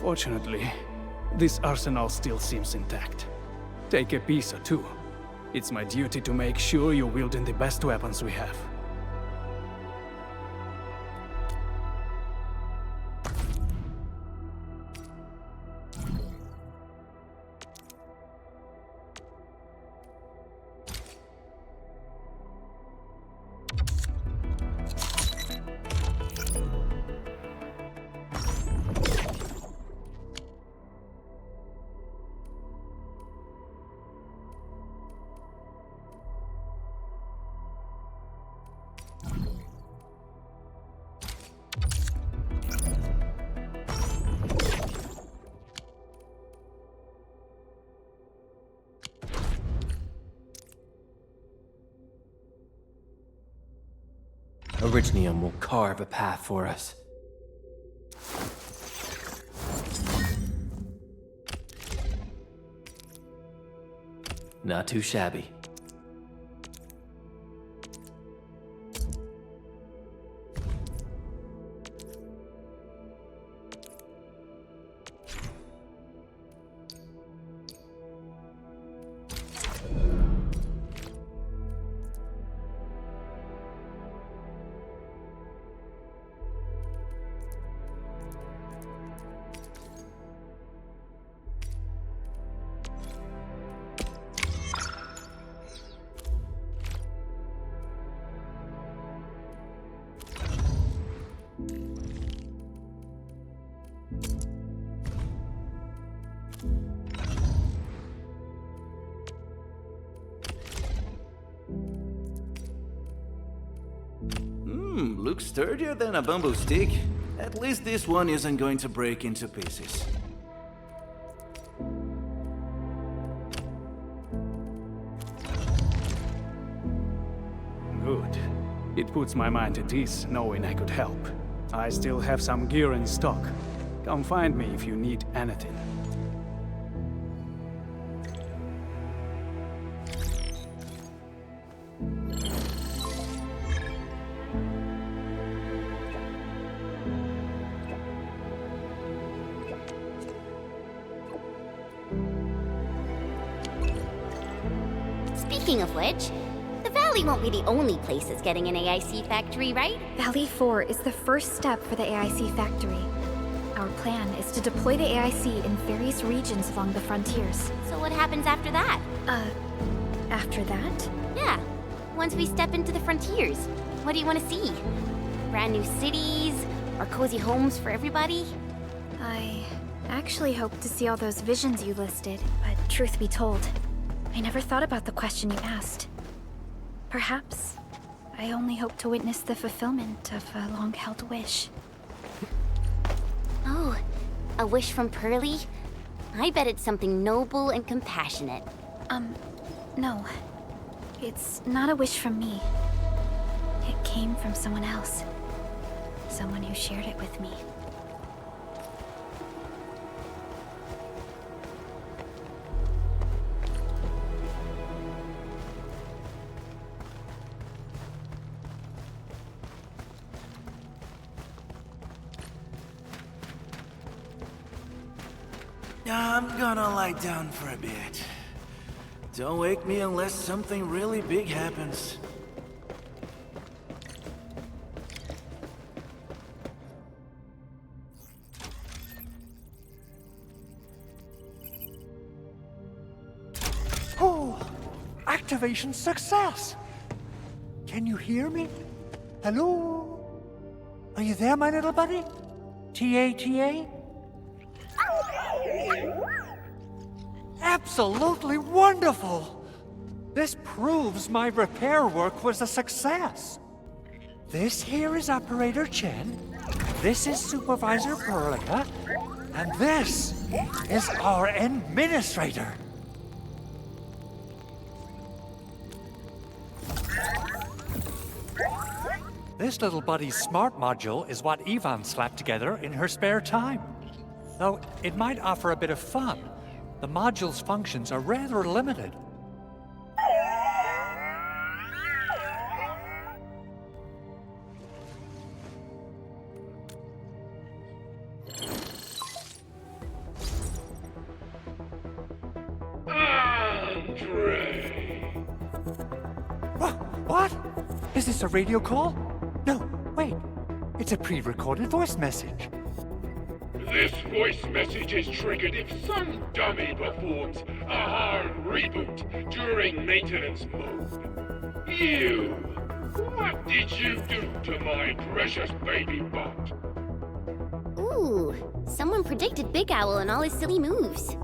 [SPEAKER 15] Fortunately, this arsenal still seems intact. Take a piece or two. It's my duty to make sure you're wielding the best weapons we have.
[SPEAKER 4] Originium will carve a path for us. Not too shabby. Looks sturdier than a bamboo stick. At least this one isn't going to break into pieces.
[SPEAKER 15] It puts my mind at ease knowing I could help. I still have some gear in stock. Come find me if you need anything.
[SPEAKER 1] Speaking of which, the Valley won't be the only place that's getting an AIC factory, right?
[SPEAKER 2] Valley 4 is the first step for the AIC factory. Our plan is to deploy the AIC in various regions along the frontiers.
[SPEAKER 1] So what happens after that?
[SPEAKER 2] After that?
[SPEAKER 1] Yeah, once we step into the frontiers, what do you want to see? Brand new cities, or cozy homes for everybody?
[SPEAKER 2] I actually hoped to see all those visions you listed, but truth be told, I never thought about the question you asked. Perhaps I only hope to witness the fulfillment of a long-held wish.
[SPEAKER 1] Oh, a wish from Pearly? I bet it's something noble and compassionate.
[SPEAKER 2] No. It's not a wish from me. It came from someone else. Someone who shared it with me.
[SPEAKER 4] I'm gonna lie down for a bit. Don't wake me unless something really big happens.
[SPEAKER 8] Oh! Activation success! Can you hear me? Hello? Are you there, my little buddy? T-A-T-A? Absolutely wonderful! This proves my repair work was a success. This here is Operator Chen, this is Supervisor Perlica, and this is our Administrator. This little buddy's smart module is what Yvonne slapped together in her spare time. Though it might offer a bit of fun, the module's functions are rather limited.
[SPEAKER 7] Andre!
[SPEAKER 8] What? Is this a radio call? No, wait. It's a pre-recorded voice message.
[SPEAKER 7] This voice message is triggered if some dummy performs a hard reboot during maintenance mode. You! What did you do to my precious baby bot?
[SPEAKER 1] Ooh, someone predicted Big Owl and all his silly moves.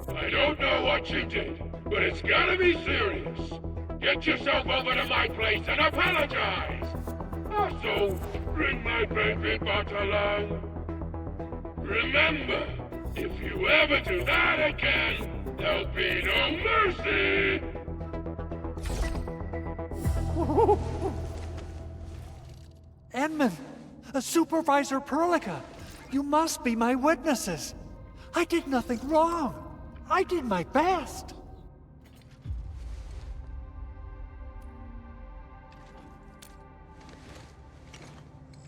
[SPEAKER 7] I don't know what you did, but it's gotta be serious. Get yourself over to my place and apologize! Also, bring my baby bot along. Remember, if you ever do that again, there'll be no mercy!
[SPEAKER 8] Edmund, Supervisor Perlica, you must be my witnesses. I did nothing wrong. I did my best.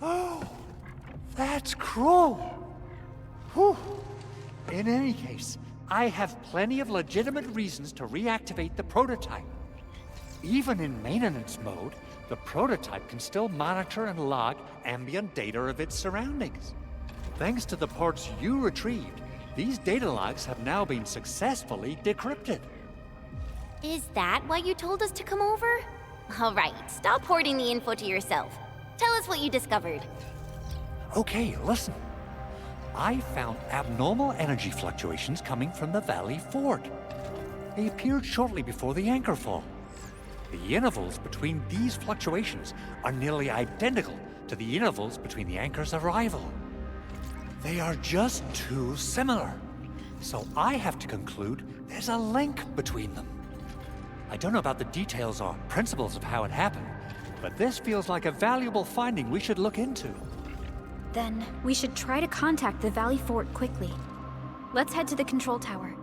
[SPEAKER 8] Oh, that's cruel. Whew. In any case, I have plenty of legitimate reasons to reactivate the prototype. Even in maintenance mode, the prototype can still monitor and log ambient data of its surroundings. Thanks to the parts you retrieved, these data logs have now been successfully decrypted.
[SPEAKER 1] Is that why you told us to come over? All right, stop hoarding the info to yourself. Tell us what you discovered.
[SPEAKER 8] Okay, listen. I found abnormal energy fluctuations coming from the Valley Fort. They appeared shortly before the anchor fall. The intervals between these fluctuations are nearly identical to the intervals between the anchor's arrival. They are just too similar. So I have to conclude there's a link between them. I don't know about the details or principles of how it happened, but this feels like a valuable finding we should look into.
[SPEAKER 2] Then, we should try to contact the Valley Fort quickly. Let's head to the control tower.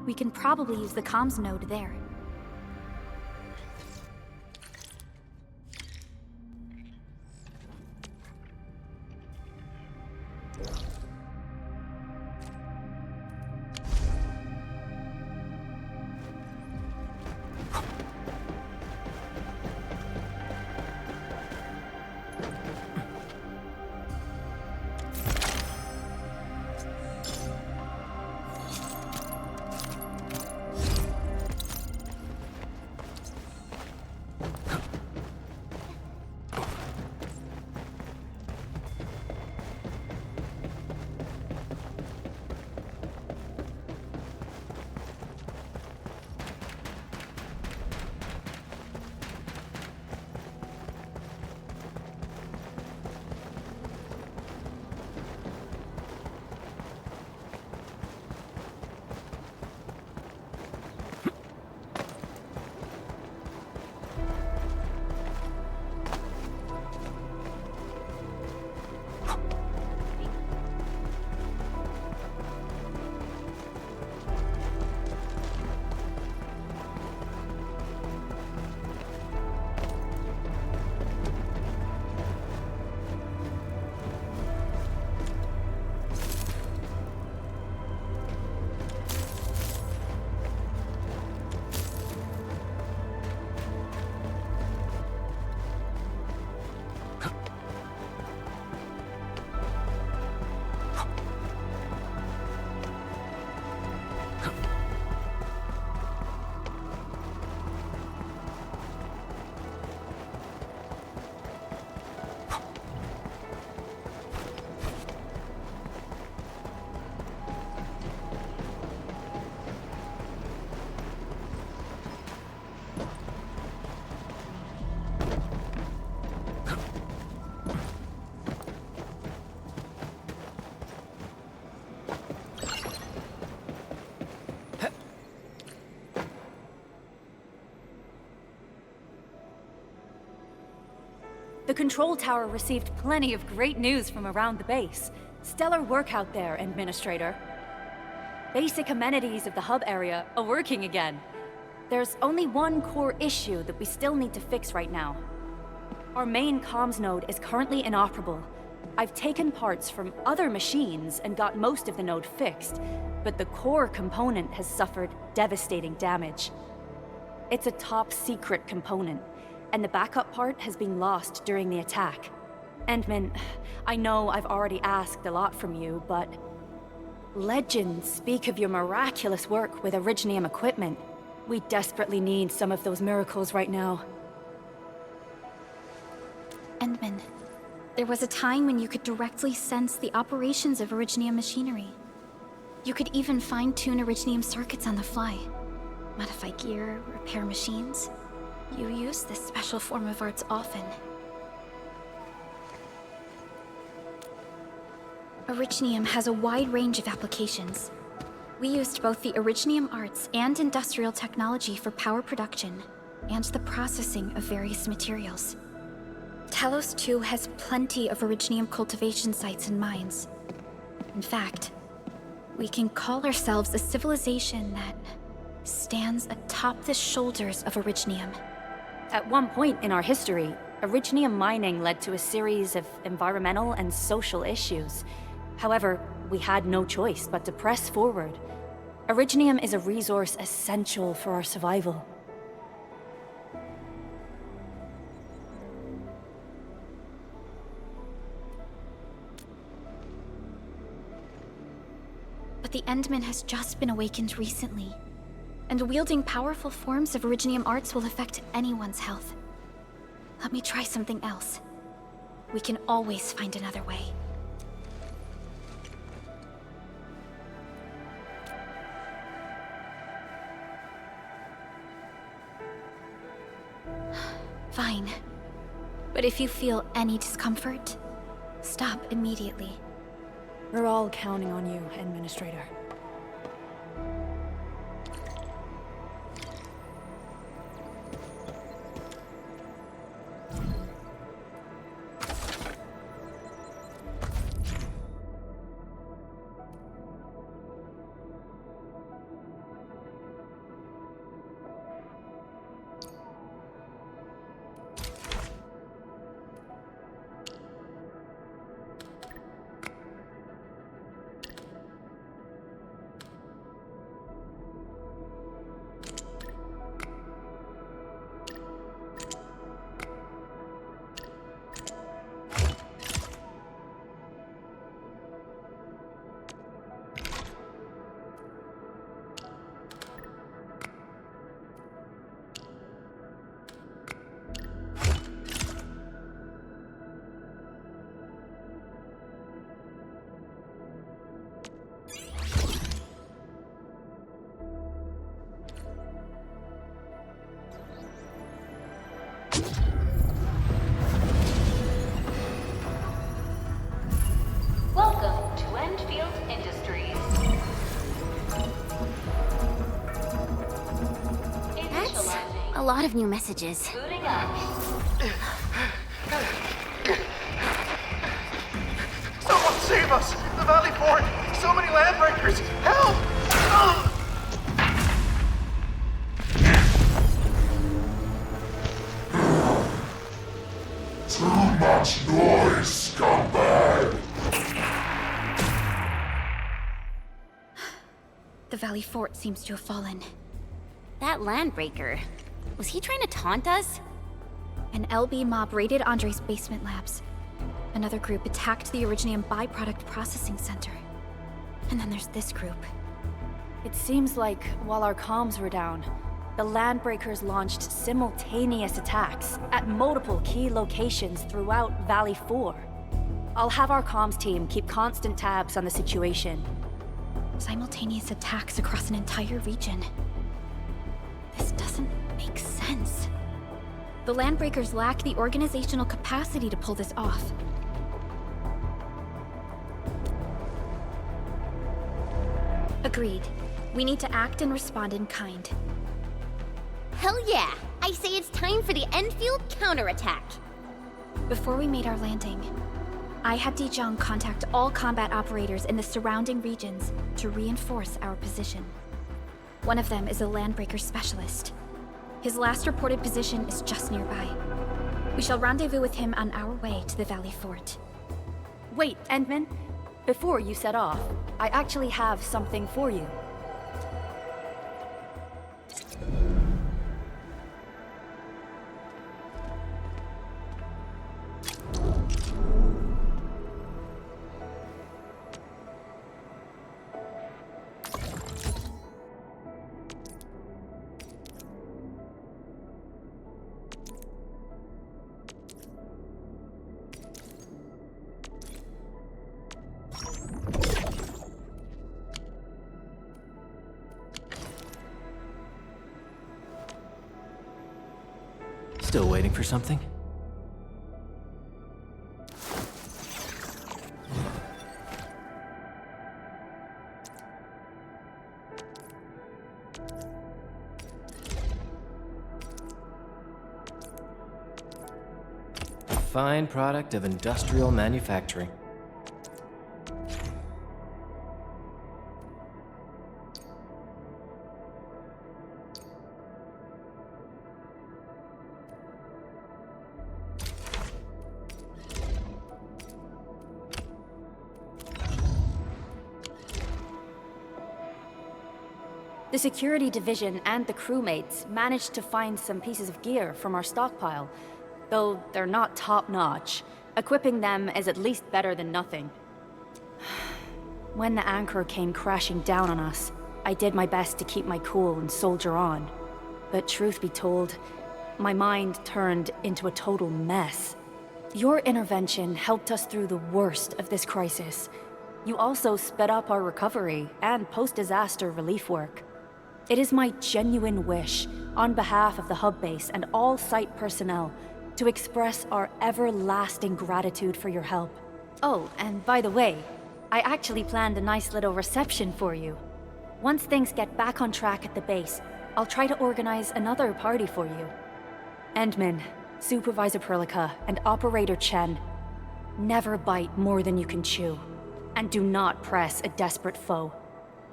[SPEAKER 2] We can probably use the comms node there.
[SPEAKER 10] The control tower received plenty of great news from around the base. Stellar work out there, Administrator. Basic amenities of the hub area are working again. There's only one core issue that we still need to fix right now. Our main comms node is currently inoperable. I've taken parts from other machines and got most of the node fixed, but the core component has suffered devastating damage. It's a top-secret component, and the backup part has been lost during the attack. Endman, I know I've already asked a lot from you, but legends speak of your miraculous work with Originium equipment. We desperately need some of those miracles right now.
[SPEAKER 2] Endman, there was a time when you could directly sense the operations of Originium machinery. You could even fine-tune Originium circuits on the fly, modify gear, repair machines. You use this special form of arts often. Originium has a wide range of applications. We used both the Originium arts and industrial technology for power production and the processing of various materials. Talos 2 has plenty of Originium cultivation sites and mines. In fact, we can call ourselves a civilization that stands atop the shoulders of Originium.
[SPEAKER 10] At one point in our history, Originium mining led to a series of environmental and social issues. However, we had no choice but to press forward. Originium is a resource essential for our survival.
[SPEAKER 2] But the Endman has just been awakened recently, and wielding powerful forms of Originium arts will affect anyone's health. Let me try something else. We can always find another way. Fine. But if you feel any discomfort, stop immediately.
[SPEAKER 10] We're all counting on you, Administrator.
[SPEAKER 1] A lot of new messages.
[SPEAKER 9] Booting up.
[SPEAKER 16] Someone save us! The Valley Fort! So many landbreakers! Help!
[SPEAKER 7] Too much noise, scumbag!
[SPEAKER 2] The Valley Fort seems to have fallen.
[SPEAKER 1] That landbreaker. Was he trying to taunt us?
[SPEAKER 2] An LB mob raided Andre's basement labs. Another group attacked the Originium byproduct processing center. And then there's this group.
[SPEAKER 10] It seems like while our comms were down, the Landbreakers launched simultaneous attacks at multiple key locations throughout Valley 4. I'll have our comms team keep constant tabs on the situation.
[SPEAKER 2] Simultaneous attacks across an entire region. This doesn't make sense. The Landbreakers lack the organizational capacity to pull this off. Agreed. We need to act and respond in kind.
[SPEAKER 1] Hell yeah! I say it's time for the Endfield counterattack.
[SPEAKER 2] Before we made our landing, I had Dijong contact all combat operators in the surrounding regions to reinforce our position. One of them is a Landbreaker specialist. His last reported position is just nearby. We shall rendezvous with him on our way to the Valley Fort.
[SPEAKER 10] Wait, Endman. Before you set off, I actually have something for you.
[SPEAKER 4] Still waiting for something? A fine product of industrial manufacturing.
[SPEAKER 10] The security division and the crewmates managed to find some pieces of gear from our stockpile, though they're not top-notch. Equipping them is at least better than nothing. When the anchor came crashing down on us, I did my best to keep my cool and soldier on. But truth be told, my mind turned into a total mess. Your intervention helped us through the worst of this crisis. You also sped up our recovery and post-disaster relief work. It is my genuine wish, on behalf of the hub base and all site personnel, to express our everlasting gratitude for your help. Oh, and by the way, I actually planned a nice little reception for you. Once things get back on track at the base, I'll try to organize another party for you. Endman, Supervisor Perlica, and Operator Chen, never bite more than you can chew. And do not press a desperate foe.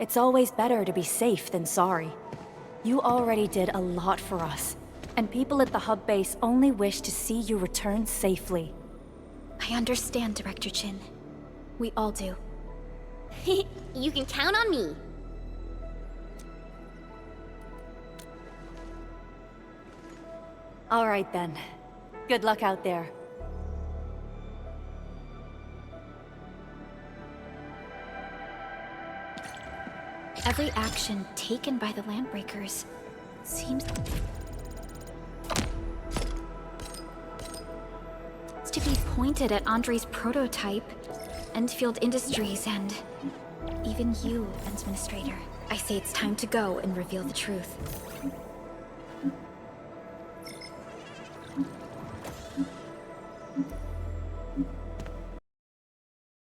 [SPEAKER 10] It's always better to be safe than sorry. You already did a lot for us, and people at the hub base only wish to see you return safely.
[SPEAKER 2] I understand, Director Chin. We all do.
[SPEAKER 1] You can count on me.
[SPEAKER 10] All right then. Good luck out there.
[SPEAKER 2] Every action taken by the Landbreakers seems to be pointed at Andre's prototype, Endfield Industries, and even you, Administrator. I say it's time to go and reveal the truth.